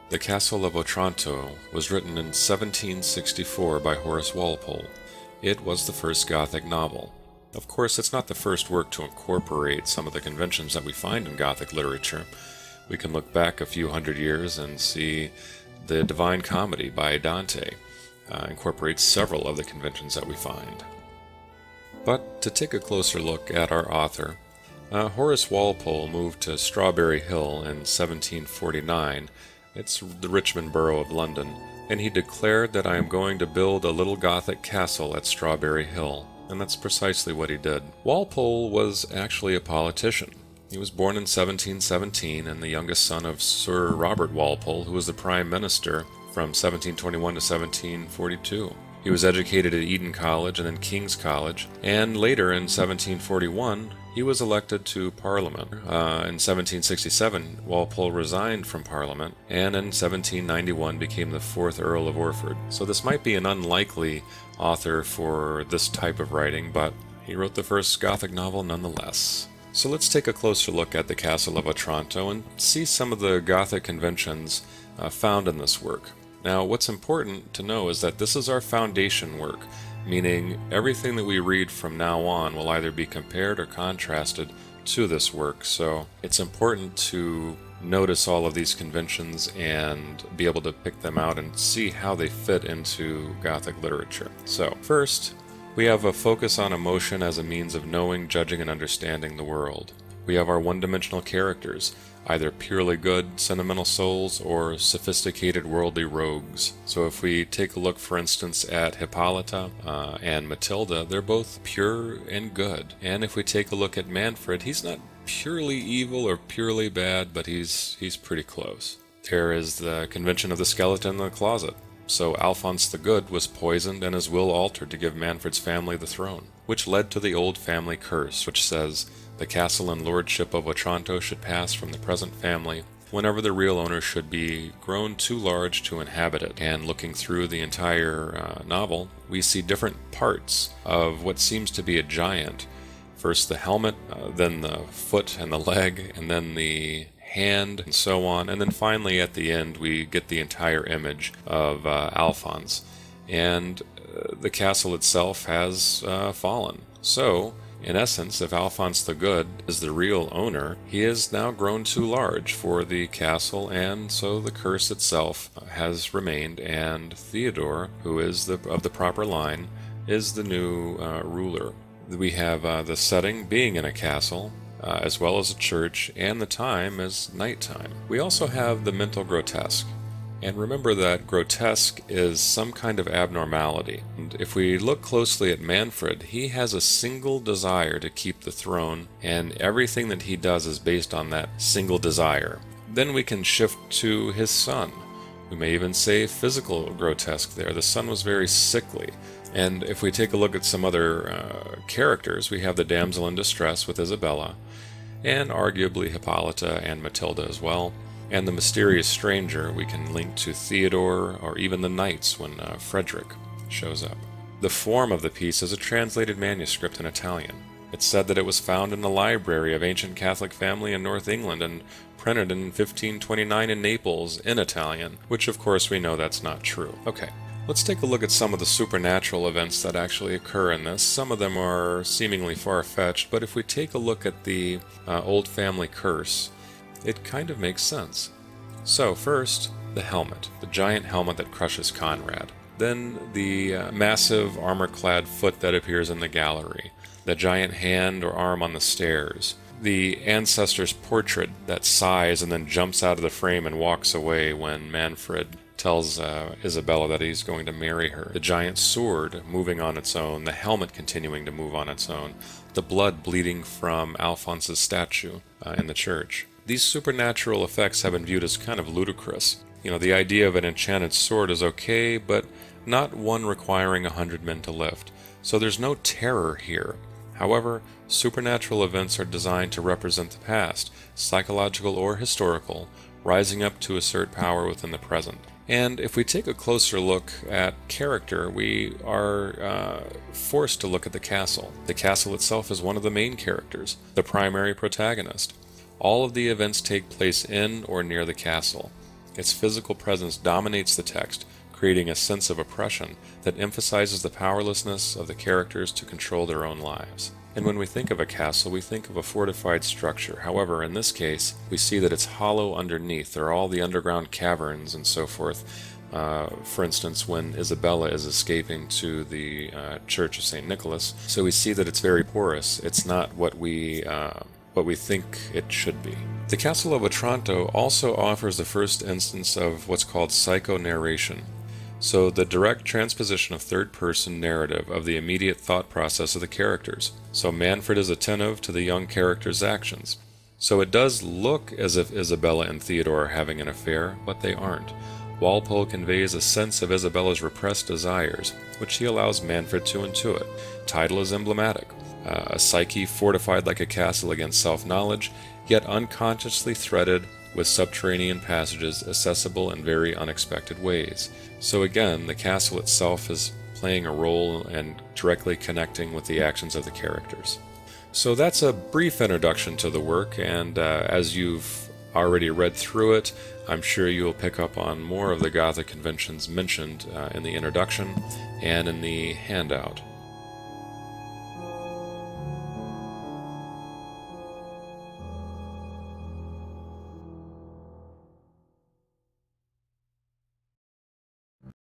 The Castle of Otranto was written in 1764 by Horace Walpole. It was the first Gothic novel. Of course, it's not the first work to incorporate some of the conventions that we find in Gothic literature. We can look back a few hundred years and see the Divine Comedy by Dante incorporates several of the conventions that we find. But to take a closer look at our author, Horace Walpole moved to Strawberry Hill in 1749. It's the Richmond borough of London, and he declared that I am going to build a little Gothic castle at Strawberry Hill, and that's precisely what he did. Walpole was actually a politician. He was born in 1717 and the youngest son of Sir Robert Walpole, who was the Prime Minister from 1721 to 1742. He was educated at Eton College and then King's College, and later in 1741 he was elected to Parliament. In 1767 Walpole resigned from Parliament, and in 1791 became the 4th Earl of Orford. So this might be an unlikely author for this type of writing, but he wrote the first Gothic novel nonetheless. So let's take a closer look at the Castle of Otranto and see some of the Gothic conventions found in this work. Now, what's important to know is that this is our foundation work, meaning everything that we read from now on will either be compared or contrasted to this work. So it's important to notice all of these conventions and be able to pick them out and see how they fit into Gothic literature. So first, we have a focus on emotion as a means of knowing, judging, and understanding the world. We have our one-dimensional characters, either purely good, sentimental souls, or sophisticated worldly rogues. So if we take a look, for instance, at Hippolyta and Matilda, they're both pure and good. And if we take a look at Manfred, he's not purely evil or purely bad, but he's pretty close. There is the convention of the skeleton in the closet. So Alphonse the Good was poisoned and his will altered to give Manfred's family the throne, which led to the old family curse, which says, the castle and lordship of Otranto should pass from the present family whenever the real owner should be grown too large to inhabit it. And looking through the entire novel, we see different parts of what seems to be a giant. First the helmet, then the foot and the leg, and then the hand, and so on. And then finally at the end we get the entire image of Alphonse. And the castle itself has fallen. So, in essence, if Alphonse the Good is the real owner, he is now grown too large for the castle, and so the curse itself has remained, and Theodore, who is of the proper line, is the new ruler. We have the setting being in a castle, as well as a church, and the time is nighttime. We also have the mental grotesque. And remember that grotesque is some kind of abnormality. And if we look closely at Manfred, he has a single desire to keep the throne, and everything that he does is based on that single desire. Then we can shift to his son. We may even say physical grotesque there. The son was very sickly. And if we take a look at some other characters, we have the damsel in distress with Isabella, and arguably Hippolyta and Matilda as well. And the mysterious stranger we can link to Theodore, or even the knights when Frederick shows up. The form of the piece is a translated manuscript in Italian. It's said that it was found in the library of ancient Catholic family in North England and printed in 1529 in Naples in Italian, which of course we know that's not true. Okay, let's take a look at some of the supernatural events that actually occur in this. Some of them are seemingly far-fetched, but if we take a look at the old family curse, it kind of makes sense. So first, the helmet, the giant helmet that crushes Conrad. Then the massive armor-clad foot that appears in the gallery, the giant hand or arm on the stairs, the ancestor's portrait that sighs and then jumps out of the frame and walks away when Manfred tells Isabella that he's going to marry her, the giant sword moving on its own, the helmet continuing to move on its own, the blood bleeding from Alphonse's statue in the church. These supernatural effects have been viewed as kind of ludicrous. You know, the idea of an enchanted sword is okay, but not one requiring 100 men to lift. So there's no terror here. However, supernatural events are designed to represent the past, psychological or historical, rising up to assert power within the present. And if we take a closer look at character, we are forced to look at the castle. The castle itself is one of the main characters, the primary protagonist. All of the events take place in or near the castle. Its physical presence dominates the text, creating a sense of oppression that emphasizes the powerlessness of the characters to control their own lives. And when we think of a castle, we think of a fortified structure. However, in this case, we see that it's hollow underneath. There are all the underground caverns and so forth. For instance, when Isabella is escaping to the Church of St. Nicholas, so we see that it's very porous. It's not what we think it should be. The Castle of Otranto also offers the first instance of what's called psychonarration. So the direct transposition of third-person narrative of the immediate thought process of the characters. So Manfred is attentive to the young character's actions. So it does look as if Isabella and Theodore are having an affair, but they aren't. Walpole conveys a sense of Isabella's repressed desires, which he allows Manfred to intuit. Title is emblematic. A psyche fortified like a castle against self-knowledge, yet unconsciously threaded with subterranean passages accessible in very unexpected ways. So again, the castle itself is playing a role and directly connecting with the actions of the characters. So that's a brief introduction to the work, and as you've already read through it, I'm sure you'll pick up on more of the Gothic conventions mentioned in the introduction and in the handout.